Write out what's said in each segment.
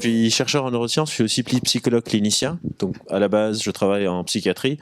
Je suis chercheur en neurosciences, je suis aussi psychologue clinicien. Donc, à la base, je travaille en psychiatrie.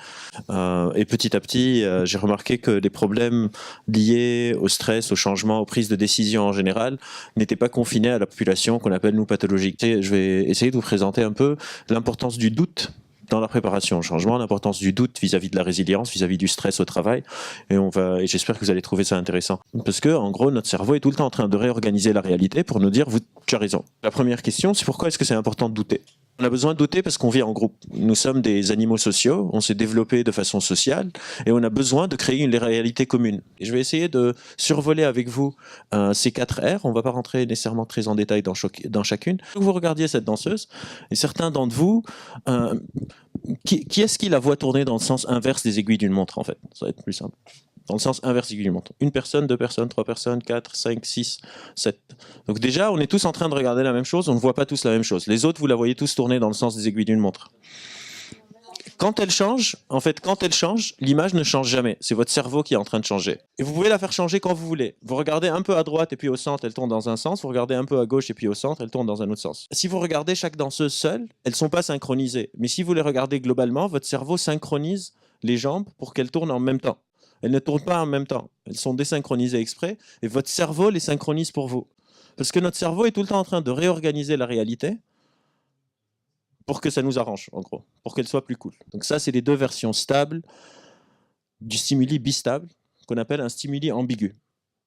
Et petit à petit, j'ai remarqué que les problèmes liés au stress, au changement, aux prises de décision en général, n'étaient pas confinés à la population qu'on appelle, nous, pathologique. Je vais essayer de vous présenter un peu l'importance du doute dans la préparation au changement, l'importance du doute vis-à-vis de la résilience, vis-à-vis du stress au travail. Et j'espère que vous allez trouver ça intéressant. Parce que, en gros, notre cerveau est tout le temps en train de réorganiser la réalité pour nous dire, tu as raison. La première question, c'est pourquoi est-ce que c'est important de douter? On a besoin de douter parce qu'on vit en groupe. Nous sommes des animaux sociaux, on s'est développé de façon sociale et on a besoin de créer une réalité commune. Et je vais essayer de survoler avec vous ces 4 R. On ne va pas rentrer nécessairement très en détail dans chacune. Vous regardiez cette danseuse et certains d'entre vous, qui est-ce qui la voit tourner dans le sens inverse des aiguilles d'une montre en fait? Ça va être plus simple. Dans le sens inverse des aiguilles d'une montre. 1 personne, 2 personnes, 3 personnes, 4, 5, 6, 7. Donc déjà, on est tous en train de regarder la même chose, on ne voit pas tous la même chose. Les autres, vous la voyez tous tourner dans le sens des aiguilles d'une montre. Quand elle change, l'image ne change jamais. C'est votre cerveau qui est en train de changer. Et vous pouvez la faire changer quand vous voulez. Vous regardez un peu à droite et puis au centre, elle tourne dans un sens. Vous regardez un peu à gauche et puis au centre, elle tourne dans un autre sens. Si vous regardez chaque danseuse seule, elles ne sont pas synchronisées. Mais si vous les regardez globalement, votre cerveau synchronise les jambes pour qu'elles tournent en même temps. Elles ne tournent pas en même temps. Elles sont désynchronisées exprès et votre cerveau les synchronise pour vous. Parce que notre cerveau est tout le temps en train de réorganiser la réalité pour que ça nous arrange, en gros, pour qu'elle soit plus cool. Donc ça, c'est les 2 versions stables du stimuli bistable qu'on appelle un stimuli ambigu.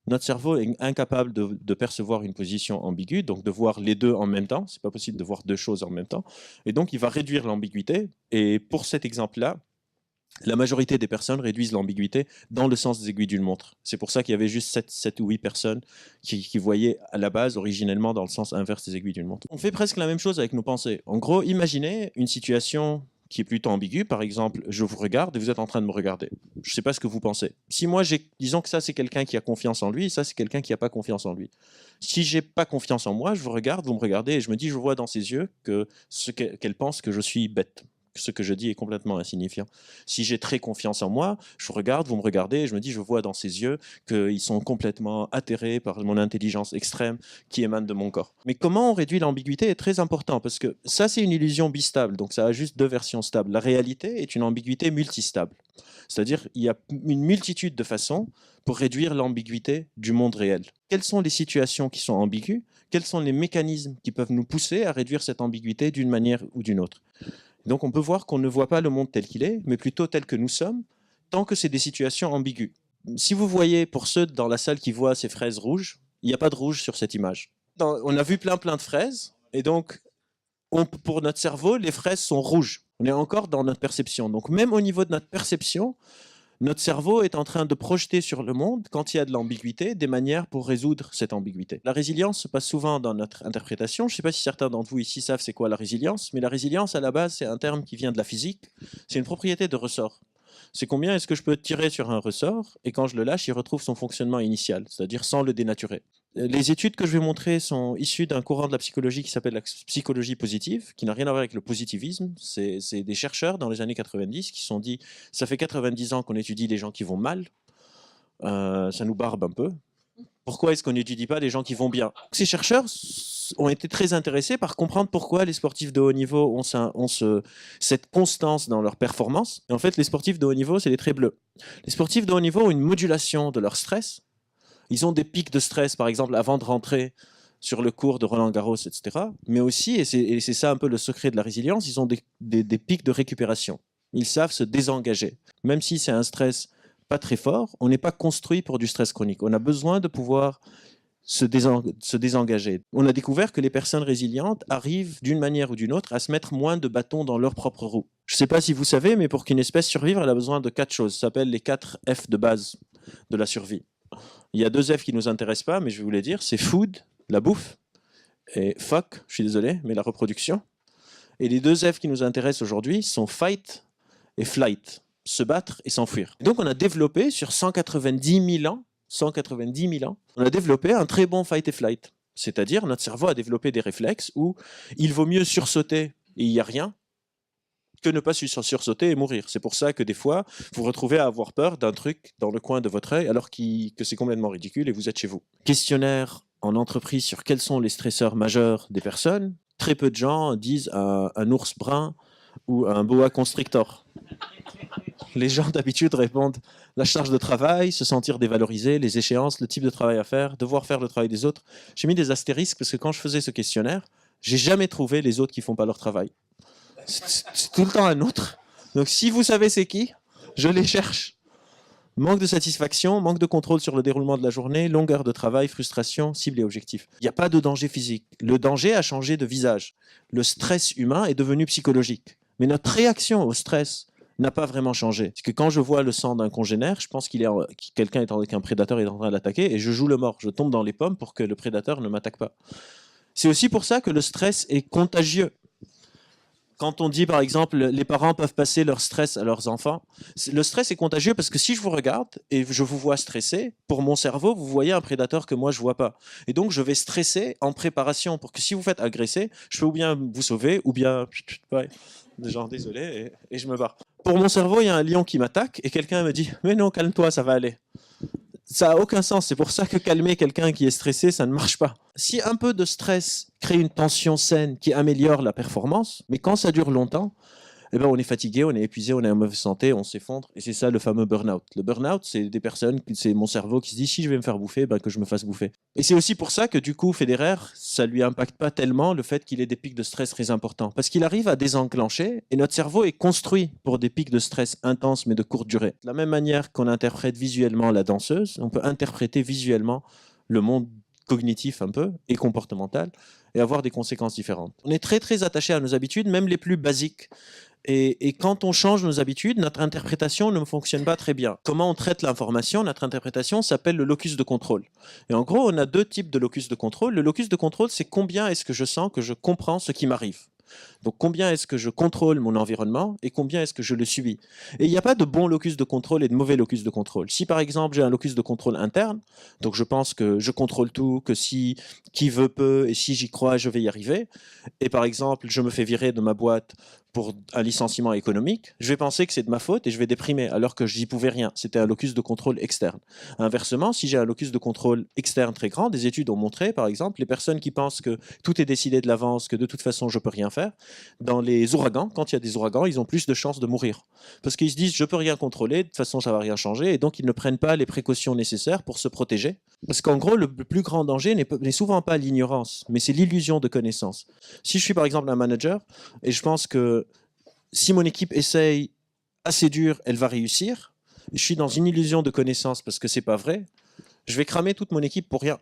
Notre cerveau est incapable de percevoir une position ambiguë, donc de voir les 2 en même temps. C'est pas possible de voir 2 choses en même temps. Et donc, il va réduire l'ambiguïté. Et pour cet exemple-là, la majorité des personnes réduisent l'ambiguïté dans le sens des aiguilles d'une montre. C'est pour ça qu'il y avait juste 7 ou 8 personnes qui voyaient à la base, originellement, dans le sens inverse des aiguilles d'une montre. On fait presque la même chose avec nos pensées. En gros, imaginez une situation qui est plutôt ambiguë. Par exemple, je vous regarde et vous êtes en train de me regarder. Je ne sais pas ce que vous pensez. Si moi, disons que ça, c'est quelqu'un qui a confiance en lui, et ça, c'est quelqu'un qui n'a pas confiance en lui. Si j'ai pas confiance en moi, je vous regarde, vous me regardez, et je me dis, je vois dans ses yeux qu'elle pense que je suis bête. Ce que je dis est complètement insignifiant. Si j'ai très confiance en moi, je vous regarde, vous me regardez, et je me dis, je vois dans ses yeux qu'ils sont complètement atterrés par mon intelligence extrême qui émane de mon corps. Mais comment on réduit l'ambiguïté est très important, parce que ça, c'est une illusion bistable, donc ça a juste 2 versions stables. La réalité est une ambiguïté multistable. C'est-à-dire il y a une multitude de façons pour réduire l'ambiguïté du monde réel. Quelles sont les situations qui sont ambiguës? Quels sont les mécanismes qui peuvent nous pousser à réduire cette ambiguïté d'une manière ou d'une autre? Donc on peut voir qu'on ne voit pas le monde tel qu'il est, mais plutôt tel que nous sommes, tant que c'est des situations ambiguës. Si vous voyez, pour ceux dans la salle qui voient ces fraises rouges, il n'y a pas de rouge sur cette image. On a vu plein de fraises, et donc pour notre cerveau, les fraises sont rouges. On est encore dans notre perception. Donc même au niveau de notre perception, notre cerveau est en train de projeter sur le monde, quand il y a de l'ambiguïté, des manières pour résoudre cette ambiguïté. La résilience se passe souvent dans notre interprétation. Je ne sais pas si certains d'entre vous ici savent c'est quoi la résilience, mais la résilience, à la base, c'est un terme qui vient de la physique. C'est une propriété de ressort. C'est combien est-ce que je peux tirer sur un ressort et quand je le lâche, il retrouve son fonctionnement initial, c'est-à-dire sans le dénaturer. Les études que je vais montrer sont issues d'un courant de la psychologie qui s'appelle la psychologie positive, qui n'a rien à voir avec le positivisme. C'est des chercheurs dans les années 90 qui se sont dit « ça fait 90 ans qu'on étudie les gens qui vont mal, ça nous barbe un peu. Pourquoi est-ce qu'on n'étudie pas les gens qui vont bien ?» Ces chercheurs ont été très intéressés par comprendre pourquoi les sportifs de haut niveau ont cette constance dans leur performance. Et en fait, les sportifs de haut niveau, c'est les traits bleus. Les sportifs de haut niveau ont une modulation de leur stress. Ils ont des pics de stress, par exemple, avant de rentrer sur le cours de Roland-Garros, etc. Mais aussi, et c'est ça un peu le secret de la résilience, ils ont des pics de récupération. Ils savent se désengager. Même si c'est un stress pas très fort, on n'est pas construit pour du stress chronique. On a besoin de pouvoir se désengager. On a découvert que les personnes résilientes arrivent d'une manière ou d'une autre à se mettre moins de bâtons dans leur propre roue. Je ne sais pas si vous savez, mais pour qu'une espèce survive, elle a besoin de 4 choses. Ça s'appelle les 4 F de base de la survie. Il y a 2 F qui ne nous intéressent pas, mais je vais vous les dire, c'est food, la bouffe, et fuck, je suis désolé, mais la reproduction. Et les 2 F qui nous intéressent aujourd'hui sont fight et flight, se battre et s'enfuir. Donc on a développé sur 190 000 ans, on a développé un très bon fight et flight. C'est-à-dire notre cerveau a développé des réflexes où il vaut mieux sursauter et il n'y a rien, que ne pas sursauter et mourir. C'est pour ça que des fois, vous vous retrouvez à avoir peur d'un truc dans le coin de votre œil alors que c'est complètement ridicule et vous êtes chez vous. Questionnaire en entreprise sur quels sont les stresseurs majeurs des personnes. très peu de gens disent un ours brun ou un boa constrictor. Les gens d'habitude répondent la charge de travail, se sentir dévalorisé, les échéances, le type de travail à faire, devoir faire le travail des autres. J'ai mis des astérisques parce que quand je faisais ce questionnaire, j'ai jamais trouvé les autres qui font pas leur travail. C'est tout le temps un autre. Donc si vous savez c'est qui, je les cherche. Manque de satisfaction, manque de contrôle sur le déroulement de la journée, longueur de travail, frustration, cible et objectif. Il n'y a pas de danger physique. Le danger a changé de visage. Le stress humain est devenu psychologique. Mais notre réaction au stress n'a pas vraiment changé. Parce que quand je vois le sang d'un congénère, je pense quelqu'un est avec un prédateur est en train de l'attaquer et je joue le mort. Je tombe dans les pommes pour que le prédateur ne m'attaque pas. C'est aussi pour ça que le stress est contagieux. Quand on dit, par exemple, les parents peuvent passer leur stress à leurs enfants, le stress est contagieux parce que si je vous regarde et je vous vois stressé, pour mon cerveau, vous voyez un prédateur que moi, je ne vois pas. Et donc, je vais stresser en préparation pour que si vous faites agresser, je peux ou bien vous sauver ou bien... Ouais, genre, désolé, et je me barre. Pour mon cerveau, il y a un lion qui m'attaque et quelqu'un me dit « Mais non, calme-toi, ça va aller ». Ça n'a aucun sens. C'est pour ça que calmer quelqu'un qui est stressé, ça ne marche pas. Si un peu de stress crée une tension saine qui améliore la performance, mais quand ça dure longtemps, eh ben on est fatigué, on est épuisé, on est en mauvaise santé, on s'effondre. Et c'est ça le fameux burn-out. Le burn-out, c'est des personnes, c'est mon cerveau qui se dit si je vais me faire bouffer, ben que je me fasse bouffer. Et c'est aussi pour ça que du coup, Federer, ça lui impacte pas tellement le fait qu'il ait des pics de stress très importants. Parce qu'il arrive à désenclencher et notre cerveau est construit pour des pics de stress intenses mais de courte durée. De la même manière qu'on interprète visuellement la danseuse, on peut interpréter visuellement le monde cognitif un peu et comportemental et avoir des conséquences différentes. On est très très attaché à nos habitudes, même les plus basiques. Et quand on change nos habitudes, notre interprétation ne fonctionne pas très bien. Comment on traite l'information? Notre interprétation s'appelle le locus de contrôle. Et en gros, on a deux types de locus de contrôle. Le locus de contrôle, c'est combien est-ce que je sens que je comprends ce qui m'arrive. Donc combien est-ce que je contrôle mon environnement et combien est-ce que je le subis. Et il n'y a pas de bon locus de contrôle et de mauvais locus de contrôle. Si par exemple j'ai un locus de contrôle interne, donc je pense que je contrôle tout, que si qui veut peut et si j'y crois je vais y arriver, et par exemple je me fais virer de ma boîte pour un licenciement économique, je vais penser que c'est de ma faute et je vais déprimer alors que je n'y pouvais rien. C'était un locus de contrôle externe. Inversement, si j'ai un locus de contrôle externe très grand, des études ont montré par exemple les personnes qui pensent que tout est décidé de l'avance, que de toute façon je peux rien faire, dans les ouragans, quand il y a des ouragans, ils ont plus de chances de mourir. Parce qu'ils se disent, je peux rien contrôler, de toute façon, ça va rien changer, et donc ils ne prennent pas les précautions nécessaires pour se protéger. Parce qu'en gros, le plus grand danger n'est souvent pas l'ignorance, mais c'est l'illusion de connaissance. Si je suis par exemple un manager, et je pense que si mon équipe essaye assez dur, elle va réussir, je suis dans une illusion de connaissance parce que c'est pas vrai, je vais cramer toute mon équipe pour rien.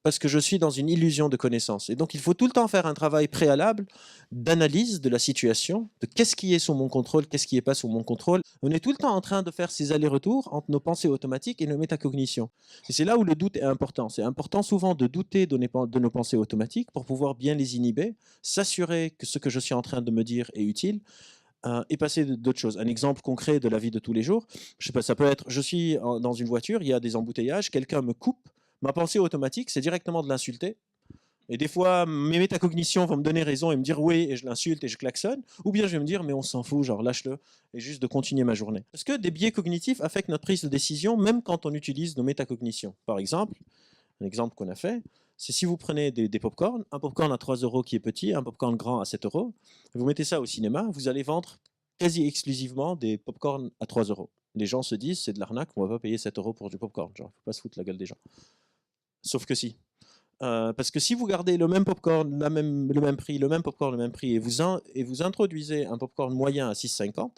Parce que je suis dans une illusion de connaissance. Et donc, il faut tout le temps faire un travail préalable d'analyse de la situation, de qu'est-ce qui est sous mon contrôle, qu'est-ce qui n'est pas sous mon contrôle. On est tout le temps en train de faire ces allers-retours entre nos pensées automatiques et nos métacognitions. Et c'est là où le doute est important. C'est important souvent de douter de nos pensées automatiques pour pouvoir bien les inhiber, s'assurer que ce que je suis en train de me dire est utile, et passer d'autres choses. Un exemple concret de la vie de tous les jours, je sais pas, ça peut être, je suis dans une voiture, il y a des embouteillages, quelqu'un me coupe, ma pensée automatique, c'est directement de l'insulter. Et des fois, mes métacognitions vont me donner raison et me dire oui, et je l'insulte et je klaxonne. Ou bien je vais me dire, mais on s'en fout, genre lâche-le, et juste de continuer ma journée. Parce que des biais cognitifs affectent notre prise de décision, même quand on utilise nos métacognitions. Par exemple, un exemple qu'on a fait, c'est si vous prenez des pop-corn, un pop-corn à 3 euros qui est petit, un pop-corn grand à 7 euros, vous mettez ça au cinéma, vous allez vendre quasi exclusivement des pop-corn à 3 euros. Les gens se disent, c'est de l'arnaque, on va pas payer 7 euros pour du pop-corn. Genre, faut pas se foutre la gueule des gens. Sauf que si. Parce que si vous gardez le même popcorn, le même prix, le même popcorn, le même prix, et vous introduisez un popcorn moyen à 6,50,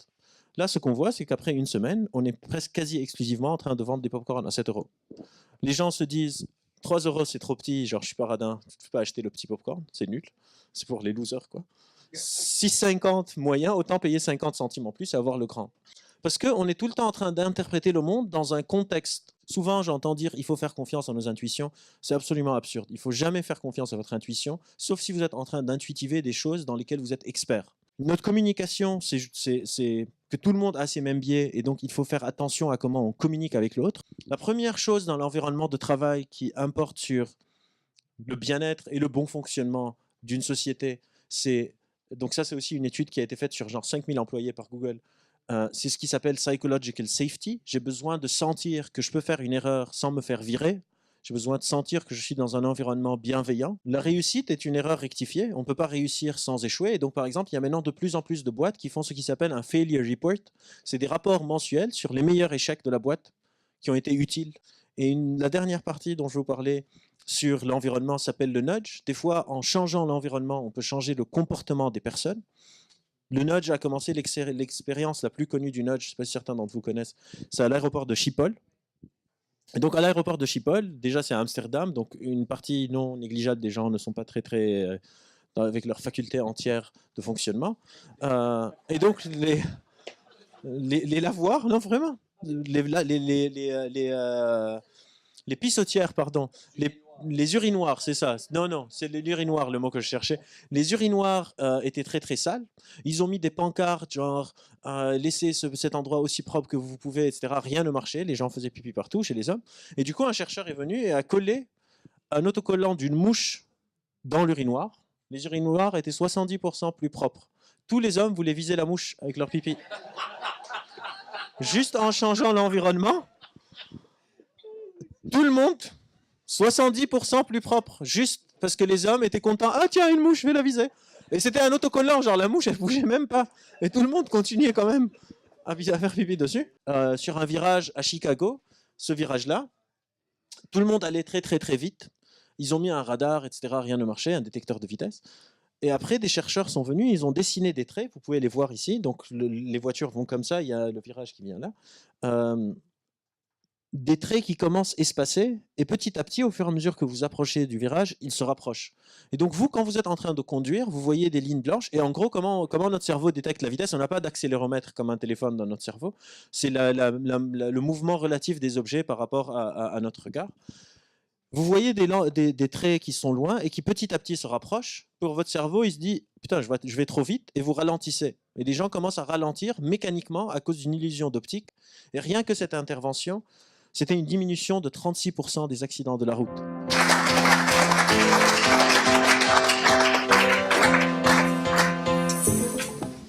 là, ce qu'on voit, c'est qu'après une semaine, on est presque quasi exclusivement en train de vendre des popcorn à 7 euros. Les gens se disent, 3 euros, c'est trop petit, genre je suis pas radin, je peux pas acheter le petit popcorn, c'est nul, c'est pour les losers, quoi. 6,50 moyen, autant payer 50 centimes en plus et avoir le grand. Parce qu'on est tout le temps en train d'interpréter le monde dans un contexte. Souvent, j'entends dire il faut faire confiance en nos intuitions. C'est absolument absurde. Il ne faut jamais faire confiance à votre intuition, sauf si vous êtes en train d'intuitiver des choses dans lesquelles vous êtes expert. Notre communication, c'est que tout le monde a ces mêmes biais et donc il faut faire attention à comment on communique avec l'autre. La première chose dans l'environnement de travail qui importe sur le bien-être et le bon fonctionnement d'une société, c'est... Donc ça, c'est aussi une étude qui a été faite sur genre 5000 employés par Google. C'est ce qui s'appelle psychological safety. J'ai besoin de sentir que je peux faire une erreur sans me faire virer. J'ai besoin de sentir que je suis dans un environnement bienveillant. La réussite est une erreur rectifiée. On ne peut pas réussir sans échouer. Et donc, par exemple, il y a maintenant de plus en plus de boîtes qui font ce qui s'appelle un failure report. C'est des rapports mensuels sur les meilleurs échecs de la boîte qui ont été utiles. Et la dernière partie dont je vous parlais sur l'environnement s'appelle le nudge. Des fois, en changeant l'environnement, on peut changer le comportement des personnes. Le nudge a commencé, l'expérience la plus connue du nudge, je ne sais pas si certains d'entre vous connaissent, c'est à l'aéroport de Schiphol. Et donc à l'aéroport de Schiphol, déjà c'est à Amsterdam, donc une partie non négligeable des gens ne sont pas très avec leur faculté entière de fonctionnement. Et donc les lavoirs, non vraiment, les pissotières, pardon, les urinoirs, c'est ça. Non, c'est l'urinoir, le mot que je cherchais. Les urinoirs étaient très sales. Ils ont mis des pancartes, genre laissez cet endroit aussi propre que vous pouvez, etc. Rien ne marchait. Les gens faisaient pipi partout chez les hommes. Et du coup, un chercheur est venu et a collé un autocollant d'une mouche dans l'urinoir. Les urinoirs étaient 70% plus propres. Tous les hommes voulaient viser la mouche avec leur pipi. Juste en changeant l'environnement, tout le monde, 70% plus propre, juste parce que les hommes étaient contents. Ah tiens, une mouche, je vais la viser. Et c'était un autocollant, genre la mouche, elle bougeait même pas. Et tout le monde continuait quand même à faire pipi dessus. Sur un virage à Chicago, ce virage-là, tout le monde allait très vite. Ils ont mis un radar, etc. Rien ne marchait, un détecteur de vitesse. Et après, des chercheurs sont venus, ils ont dessiné des traits. Vous pouvez les voir ici. Donc les voitures vont comme ça, il y a le virage qui vient là. Des traits qui commencent espacés, et petit à petit, au fur et à mesure que vous approchez du virage, ils se rapprochent. Et donc vous, quand vous êtes en train de conduire, vous voyez des lignes blanches, et en gros, comment notre cerveau détecte la vitesse? On n'a pas d'accéléromètre comme un téléphone dans notre cerveau, c'est le mouvement relatif des objets par rapport à notre regard. Vous voyez des traits qui sont loin, et qui petit à petit se rapprochent. Pour votre cerveau, il se dit « Putain, je vais trop vite », et vous ralentissez. Et les gens commencent à ralentir mécaniquement à cause d'une illusion d'optique. Et rien que cette intervention, c'était une diminution de 36% des accidents de la route.